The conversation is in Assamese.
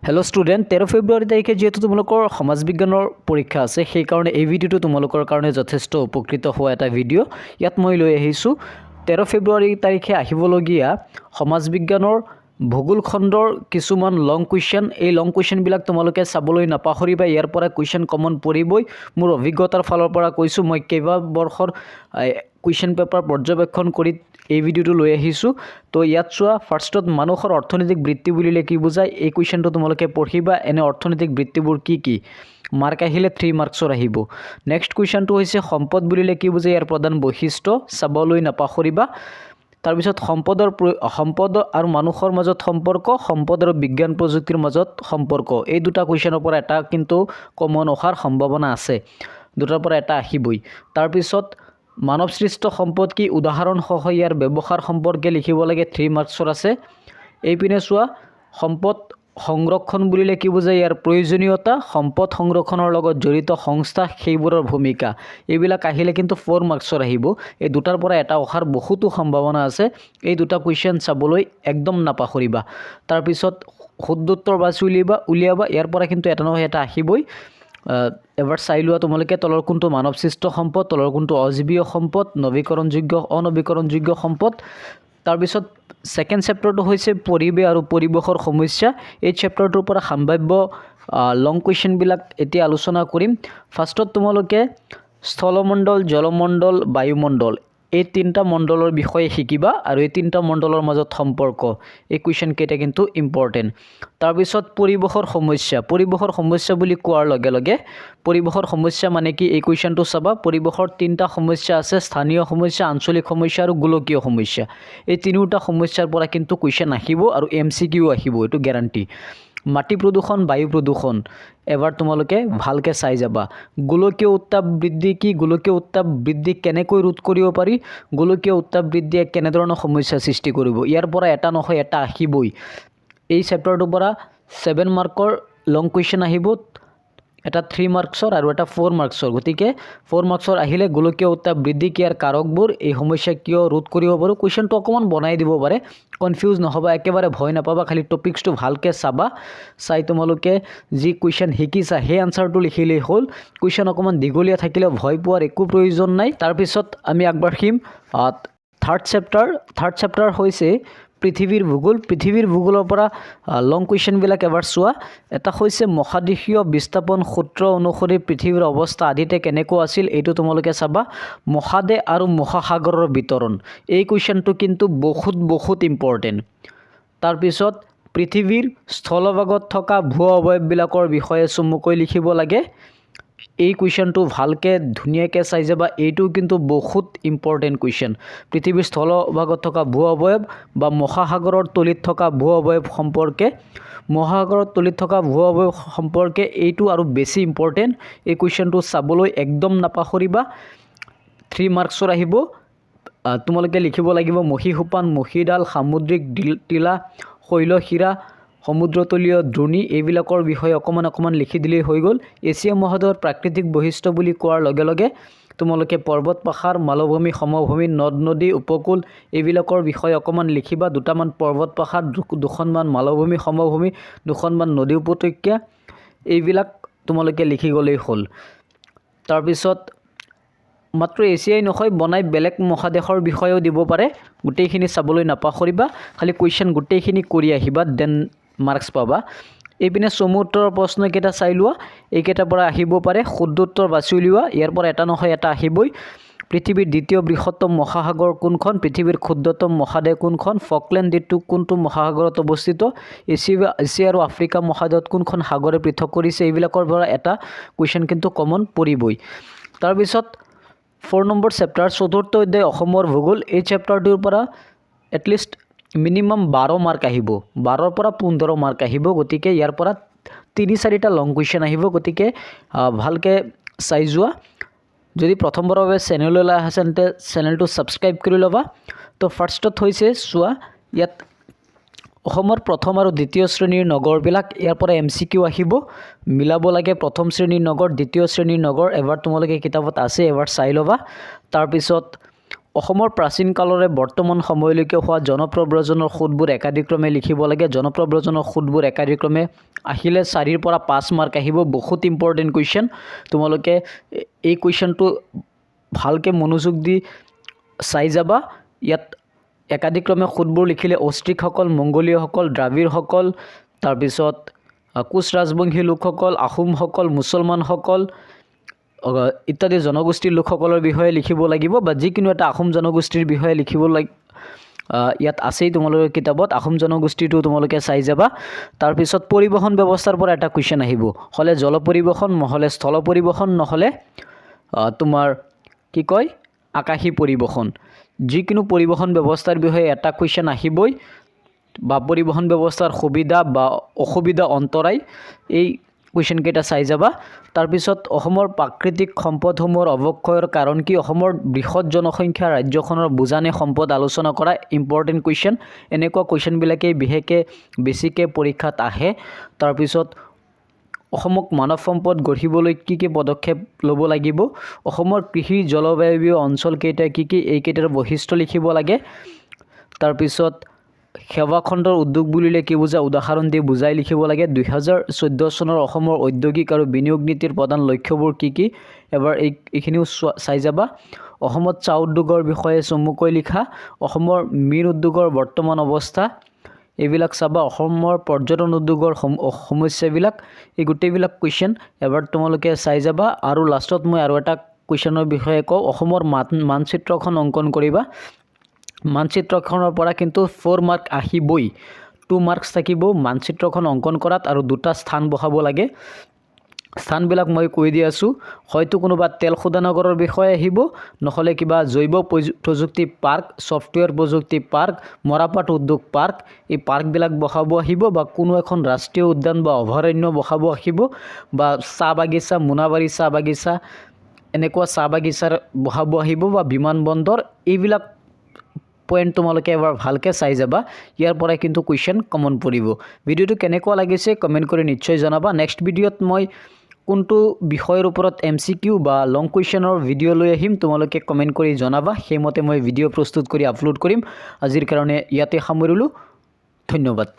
হেল্ল' ষ্টুডেণ্ট 13 ফেব্ৰুৱাৰী তাৰিখে যিহেতু তোমালোকৰ সমাজ বিজ্ঞানৰ পৰীক্ষা আছে সেইকাৰণে এই ভিডিঅ'টো তোমালোকৰ কাৰণে যথেষ্ট উপকৃত হোৱা এটা ভিডিঅ' ইয়াত মই লৈ আহিছোঁ 13 ফেব্ৰুৱাৰী তাৰিখে আহিবলগীয়া সমাজ বিজ্ঞানৰ ভূগোল খণ্ডৰ কিছুমান লং কুৱেশ্যন এই লং কুৱেশ্যনবিলাক তোমালোকে চাবলৈ নাপাহৰিবা ইয়াৰ পৰা কুৱেশ্যন কমন পৰিবই মোৰ অভিজ্ঞতাৰ ফালৰ পৰা কৈছোঁ মই কেইবাবৰ্ষৰ কুৱেশ্যন পেপাৰ পৰ্যবেক্ষণ কৰি এই ভিডিঅ'টো লৈ আহিছোঁ তো ইয়াত চোৱা ফাৰ্ষ্টত মানুহৰ অৰ্থনৈতিক বৃত্তি বুলিলে কি বুজায় এই কুৱেশ্যনটো তোমালোকে পঢ়িবা এনে অৰ্থনৈতিক বৃত্তিবোৰ কি মাৰ্ক আহিলে 3 মাৰ্কছৰ আহিব নেক্সট কুৱেশ্যনটো হৈছে সম্পদ বুলিলে কি বুজায় ইয়াৰ প্ৰধান বৈশিষ্ট্য চাবলৈ নাপাহৰিবা তাৰপিছত সম্পদ আৰু মানুহৰ মাজত সম্পৰ্ক সম্পদ আৰু বিজ্ঞান প্ৰযুক্তিৰ মাজত সম্পৰ্ক এই দুটা কুৱেশ্যনৰ পৰা এটা কিন্তু কমন অহাৰ সম্ভাৱনা আছে দুটাৰ পৰা এটা আহিবই তাৰপিছত মানৱ সৃষ্ট সম্পদ কি উদাহৰণ সহ ইয়াৰ ব্যৱহাৰ সম্পৰ্কে লিখিব লাগে 3 মাৰ্কছৰ আছে এইপিনে চোৱা সম্পদ সংৰক্ষণ বুলিলে কি বুজায় ইয়াৰ প্ৰয়োজনীয়তা সম্পদ সংৰক্ষণৰ লগত জড়িত সংস্থা সেইবোৰৰ ভূমিকা এইবিলাক আহিলে কিন্তু 4 মাৰ্কছৰ আহিব এই দুটাৰ পৰা এটা অহাৰ বহুতো সম্ভাৱনা আছে এই দুটা কুৱেশ্যন চাবলৈ একদম নাপাহৰিবা তাৰপিছত শুদ্ধ উত্তৰ বাছি উলিয়াবা ইয়াৰ পৰা কিন্তু এটা নহয় এটা আহিবই এবাৰ চাই লোৱা তোমালোকে তলৰ কোনটো মানৱ সৃষ্ট সম্পদ তলৰ কোনটো অজীৱীয় সম্পদ নৱীকৰণযোগ্য অনৱীকৰণযোগ্য সম্পদ তাৰপিছত সেকেন্ড চেপ্টাৰটো হৈছে পৰিৱেশ আৰু পৰিৱেশৰ সমস্যা এই চেপ্টাৰটোৰ পৰা সম্ভাৱ্য লং কুৱেশ্যনবিলাক এতিয়া আলোচনা কৰিম ফাৰ্ষ্টত তোমালোকে স্থলমণ্ডল জলমণ্ডল বায়ুমণ্ডল এই তিনিটা মণ্ডলৰ বিষয়ে শিকিবা আৰু এই তিনিটা মণ্ডলৰ মাজত সম্পৰ্ক এই কুৱেশ্যন কেইটা কিন্তু ইম্পৰ্টেণ্ট তাৰপিছত পৰিৱেশৰ সমস্যা বুলি কোৱাৰ লগে লগে পৰিৱেশৰ সমস্যা মানে কি এই কুৱেশ্যনটো চাবা পৰিৱেশৰ তিনিটা সমস্যা আছে স্থানীয় সমস্যা আঞ্চলিক সমস্যা আৰু গোলকীয় সমস্যা এই তিনিটা সমস্যাৰ পৰা কিন্তু কুৱেশ্যন আহিব আৰু MCQ আহিব এইটো গ্যাৰান্টি মাটি প্ৰদূষণ বায়ু প্ৰদূষণ এবাৰ তোমালোকে ভালকৈ চাই যাবা গোলকীয় উত্তাপ বৃদ্ধি কি গোলকীয় উত্তাপ বৃদ্ধি কেনেকৈ ৰোধ কৰিব পাৰি গোলকীয় উত্তাপ বৃদ্ধিয়ে কেনেধৰণৰ সমস্যা সৃষ্টি কৰিব ইয়াৰ পৰা এটা নহয় এটা আহিবই এই চেপ্টাৰটোৰ পৰা 7 মাৰ্কৰ লং কুৱেশ্যন আহিব এটা 3 মাৰ্কছৰ আৰু এটা 4 মাৰ্কছৰ গতিকে 4 মাৰ্কছৰ আহিলে গোলকীয় উত্তাপ বৃদ্ধি কিয়াৰ কাৰকবোৰ এই সমস্যা কিয় ৰোধ কৰিব পাৰো কুৱেশ্যনটো অকমান বনাই দিব পাৰে কনফিউজ নহবা একেবাৰে ভয় নাপাবা খালি টপিকসটো ভালকৈ চাবা চাই তোমালোকে যি কুৱেশ্যন শিকিছা সেই আনসাৰটো লিখিলেই হ'ল কুৱেশ্যন অকমান দীঘলীয়া থাকিলে ভয় পোৱাৰ একো প্ৰয়োজন নাই তাৰ পিছত আমি আগবাঢ়িম থাৰ্ড চেপ্টাৰ হৈছে পৃথিৱীৰ ভূগোলৰ পৰা লং কুৱেশ্যনবিলাক এবাৰ চোৱা এটা হৈছে মহাদেশীয় বিস্থাপন সূত্ৰ অনুসৰি পৃথিৱীৰ অৱস্থা আদিতে কেনেকুৱা আছিল এইটো তোমালোকে চাবা মহাদেশ আৰু মহাসাগৰৰ বিতৰণ এই কুৱেশ্যনটো কিন্তু বহুত ইম্পৰ্টেণ্ট তাৰপিছত পৃথিৱীৰ স্থলভাগত থকা ভূ অৱয়ৱবিলাকৰ বিষয়ে চমুকৈ লিখিব লাগে এই কুৱেশ্যনটো ভালকৈ ধুনীয়াকৈ চাই যাবা এইটো কিন্তু বহুত ইম্পৰ্টেণ্ট কুৱেশ্যন পৃথিৱীৰ স্থলভাগত থকা ভূ অৱয়ৱ বা মহাসাগৰৰ তলিত থকা ভূ অৱয়ৱ সম্পৰ্কে এইটো আৰু বেছি ইম্পৰ্টেণ্ট এই কুৱেশ্যনটো চাবলৈ একদম নাপাহৰিবা 3 মাৰ্কছৰ আহিব তোমালোকে লিখিব লাগিব মহীসোপান মহীডাল সামুদ্ৰিক টিলা শৈলশিৰা সমুদ্ৰতলীয় দ্ৰোণী এইবিলাকৰ বিষয়ে অকমান লিখি দিলেই হৈ গ'ল এছিয়া মহাদেশৰ প্ৰাকৃতিক বৈশিষ্ট্য বুলি কোৱাৰ লগে লগে তোমালোকে পৰ্বত পাহাৰ মালভূমি সমভূমি নদ নদী উপকূল এইবিলাকৰ বিষয়ে অকমান লিখিবা দুটামান পৰ্বত পাহাৰ দুখনমান মালভূমি সমভূমি দুখনমান নদী উপত্যকা এইবিলাক তোমালোকে লিখি গ'লেই হ'ল তাৰপিছত মাত্ৰ এছিয়াই নহয় বনাই বেলেগ মহাদেশৰ বিষয়েও দিব পাৰে গোটেইখিনি চাবলৈ নাপাহৰিবা খালি কুৱেশ্যন গোটেইখিনি কৰি আহিবা দেন মাৰ্কছ পাবা এইপিনে চমু উত্তৰৰ প্ৰশ্ন কেইটা চাই লোৱা এইকেইটাৰ পৰা আহিব পাৰে শুদ্ধ উত্তৰ বাছি উলিওৱা ইয়াৰ পৰা এটা নহয় এটা আহিবই পৃথিৱীৰ দ্বিতীয় বৃহত্তম মহাসাগৰ কোনখন পৃথিৱীৰ ক্ষুদ্ৰতম মহাদেশ কোনখন ফকলেণ্ড দ্বীপটো কোনটো মহাসাগৰত অৱস্থিত এছিয়া আৰু আফ্ৰিকা মহাদেশত কোনখন সাগৰে পৃথক কৰিছে এইবিলাকৰ পৰা এটা কুৱেশ্যন কিন্তু কমন পৰিবই তাৰপিছত 4 নম্বৰ চেপ্টাৰ চতুৰ্থ অধ্যায় অসমৰ ভূগোল এই চেপ্টাৰটোৰ পৰা এটলিষ্ট মিনিমাম 12 মাৰ্ক আহিব 12 পৰা 15 মাৰ্ক আহিব গতিকে ইয়াৰ পৰা 3-4টা লং কুৱেশ্যন আহিব গতিকে ভালকৈ চাই যোৱা যদি প্ৰথমবাৰৰ বাবে চেনেললৈ আহা তেন্তে চেনেলটো ছাবস্ক্ৰাইব কৰি ল'বা তো ফাৰ্ষ্টত হৈছে চোৱা ইয়াত অসমৰ প্ৰথম আৰু দ্বিতীয় শ্ৰেণীৰ নগৰবিলাক ইয়াৰ পৰা MCQ আহিব মিলাব লাগে প্ৰথম শ্ৰেণীৰ নগৰ দ্বিতীয় শ্ৰেণীৰ নগৰ এবাৰ তোমালোকে কিতাপত আছে এবাৰ চাই ল'বা তাৰপিছত অসমৰ প্ৰাচীন কালৰে বৰ্তমান সময়লৈকে হোৱা জনপ্ৰব্ৰজনৰ সুদবোৰ একাধিক্ৰমে লিখিব লাগে। জনপ্ৰব্ৰজনৰ সুদবোৰ একাধিক্ৰমে আহিলে 4ৰ পৰা 5 মাৰ্ক আহিব। বহুত ইম্পৰ্টেণ্ট কুৱেশ্যন। তোমালোকে এই কুৱেশ্যনটো ভালকৈ মনোযোগ দি চাই যাবা। ইয়াত একাধিক্ৰমে সুদবোৰ লিখিলে অষ্ট্ৰিকসকল, মংগোলীয়সকল, দ্ৰাবিড়সকল, তাৰপিছত কোচ ৰাজবংশী লোকসকল, আহোমসকল, মুছলমানসকল ইত্যাদি জনগোষ্ঠীৰ লোকসকলৰ বিষয়ে লিখিব লাগিব, বা যিকোনো এটা আহোম জনগোষ্ঠীৰ বিষয়ে লিখিব ইয়াত আছেই তোমালোকৰ কিতাপত। আহোম জনগোষ্ঠীটো তোমালোকে চাই যাবা। তাৰপিছত পৰিবহণ ব্যৱস্থাৰ পৰা এটা কুৱেশ্যন আহিব, হ'লে জল পৰিবহণ, নহ'লে স্থল পৰিবহণ, নহ'লে তোমাৰ কি কয় আকাশী পৰিবহণ। যিকোনো পৰিবহণ ব্যৱস্থাৰ বিষয়ে এটা কুৱেশ্যন আহিবই, বা পৰিবহণ ব্যৱস্থাৰ সুবিধা বা অসুবিধা অন্তৰায়, এই কুৱেশ্যনকেইটা চাই যাবা। তাৰপিছত অসমৰ প্ৰাকৃতিক সম্পদসমূহৰ অৱক্ষয়ৰ কাৰণ কি? অসমৰ বৃহৎ জনসংখ্যা ৰাজ্যখনৰ বুজানে সম্পদ আলোচনা কৰা। Important question. এনেকুৱা কুৱেশ্যনবিলাকেই বিশেষকৈ বেছিকৈ পৰীক্ষাত আহে। তাৰপিছত অসমক মানৱ সম্পদ গঢ়িবলৈ কি কি পদক্ষেপ ল'ব লাগিব? অসমৰ কৃষি জলবায়ু অঞ্চলকেইটা কি কি? এইকেইটাৰ বৈশিষ্ট্য লিখিব লাগে। তাৰপিছত সেৱাখণ্ডৰ উদ্যোগ বুলিলে কি বুজা? উদাহৰণ দি বুজাই লিখিব লাগে। 2014 চনৰ অসমৰ ঔদ্যোগিক আৰু বিনিয়োগ নীতিৰ প্ৰধান লক্ষ্যবোৰ কি কি? এবাৰ এইখিনিও চাই যাবা। অসমত চাহ উদ্যোগৰ বিষয়ে চমুকৈ লিখা। অসমৰ মীন উদ্যোগৰ বৰ্তমান অৱস্থা, এইবিলাক চাবা। অসমৰ পৰ্যটন উদ্যোগৰ সমস্যাবিলাক, এই গোটেইবিলাক কুৱেশ্যন এবাৰ তোমালোকে চাই যাবা। আৰু লাষ্টত মই আৰু এটা কুৱেশ্যনৰ বিষয়ে কওঁ। অসমৰ মানচিত্ৰখন অংকন কৰিবা। মানচিত্ৰখনৰ পৰা কিন্তু 4 মাৰ্ক আহিবই। 2 মাৰ্কছ থাকিব মানচিত্ৰখন অংকন কৰাত, আৰু 2টা স্থান বহাব লাগে। স্থানবিলাক মই কৈ দি আছোঁ। হয়তো কোনোবা তেল শোধনাগাৰৰ বিষয়ে আহিব, নহ'লে কিবা জৈৱ প্ৰযুক্তি পাৰ্ক, ছফ্টৱেৰ প্ৰযুক্তি পাৰ্ক, মৰাপাট উদ্যোগ পাৰ্ক, এই পাৰ্কবিলাক বহাব আহিব, বা কোনো এখন ৰাষ্ট্ৰীয় উদ্যান বা অভয়াৰণ্য বহাব আহিব, বা চাহ বাগিচা, মোনাবাৰী চাহ বাগিচা, এনেকুৱা চাহ বাগিচাৰ বহাব আহিব, বা বিমানবন্দৰ। এইবিলাক পইণ্ট তোমালোকে এবাৰ ভালকৈ চাই যাবা। ইয়াৰ পৰাই কিন্তু কুৱেশ্যন কমন পৰিব। ভিডিঅ'টো কেনেকুৱা লাগিছে কমেণ্ট কৰি নিশ্চয় জনাবা। নেক্সট ভিডিঅ'ত মই কোনটো বিষয়ৰ ওপৰত MCQ বা লং কুৱেশ্যনৰ ভিডিঅ' লৈ আহিম তোমালোকে কমেণ্ট কৰি জনাবা। সেইমতে মই ভিডিঅ' প্ৰস্তুত কৰি আপলোড কৰিম। আজিৰ কাৰণে ইয়াতে সামৰিলোঁ। ধন্যবাদ।